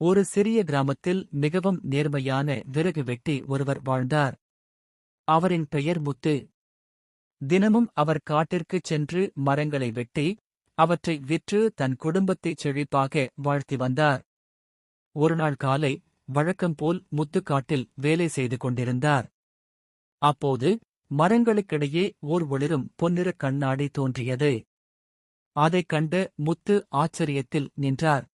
ஒரு சிறிய கிராமத்தில் மிகவும் நேர்மையான விறகு வெட்டி ஒருவர் வாழ்ந்தார். அவரின் பெயர் முத்து. தினமும் அவர் காட்டிற்குச் சென்று மரங்களை வெட்டி அவற்றை விற்று தன் குடும்பத்தைச் செழிப்பாக வாழ்த்தி வந்தார். ஒருநாள் காலை வழக்கம்போல் முத்து காட்டில் வேலை செய்து கொண்டிருந்தார். அப்போது மரங்களுக்கிடையே ஓர் ஒளிரும் பொன்னிறக் கண்ணாடி தோன்றியது. அதைக் கண்ட முத்து ஆச்சரியத்தில் நின்றார்.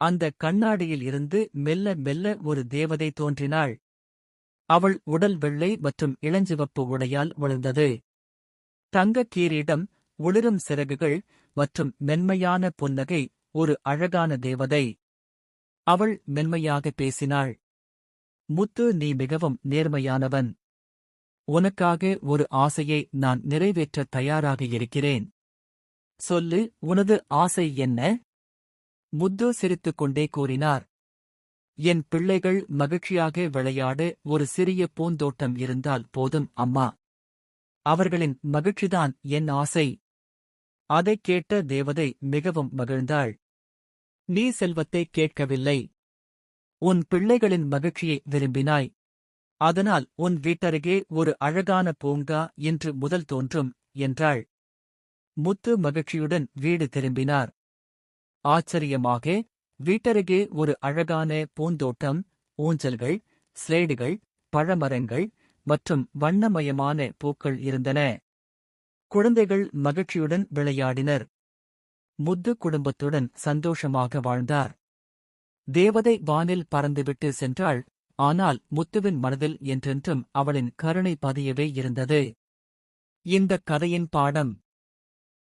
அந்த கண்ணாடியில் இருந்து மெல்ல மெல்ல ஒரு தேவதை தோன்றினாள். அவள் உடல் வெள்ளை மற்றும் இளஞ்சிவப்பு உடையால் ஒளிர்ந்தது. தங்கக் கிரீடம், ஒளிரும் சிறகுகள் மற்றும் மென்மையான புன்னகை, ஒரு அழகான தேவதை. அவள் மென்மையாக பேசினாள். முத்து, நீ மிகவும் நேர்மையானவன். உனக்காக ஒரு ஆசையை நான் நிறைவேற்றத் தயாராக இருக்கிறேன். சொல்லு, உனது ஆசை என்ன? முத்து சிரித்துக்கொண்டே கூறினார். என் பிள்ளைகள் மகிழ்ச்சியாக விளையாட ஒரு சிறிய பூந்தோட்டம் இருந்தால் போதும் அம்மா. அவர்களின் மகிழ்ச்சிதான் என் ஆசை. அதைக் கேட்ட தேவதை மிகவும் மகிழ்ந்தாள். நீ செல்வத்தை கேட்கவில்லை. உன் பிள்ளைகளின் மகிழ்ச்சியை விரும்பினாய். அதனால் உன் வீட்டருகே ஒரு அழகான பூங்கா இன்று முதல் தோன்றும் என்றாள். முத்து மகிழ்ச்சியுடன் வீடு திரும்பினார். ஆச்சரியமாக, வீட்டருகே ஒரு அழகான பூந்தோட்டம், ஊஞ்சல்கள், ஸ்லேடுகள், பழமரங்கள் மற்றும் வண்ணமயமான பூக்கள் இருந்தன. குழந்தைகள் மகிழ்ச்சியுடன் விளையாடினர். முத்து குடும்பத்துடன் சந்தோஷமாக வாழ்ந்தார். தேவதை வானில் பறந்துவிட்டு சென்றாள். ஆனால் முத்துவின் மனதில் என்றென்றும் அவளின் கருணை பதியவே இருந்தது. இந்தக் கதையின் பாடம்: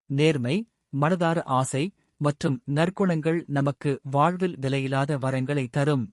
நேர்மை, மனதார ஆசை மற்றும் நற்குணங்கள் நமக்கு வாழ்வில் விலையில்லாத வரங்களை தரும்.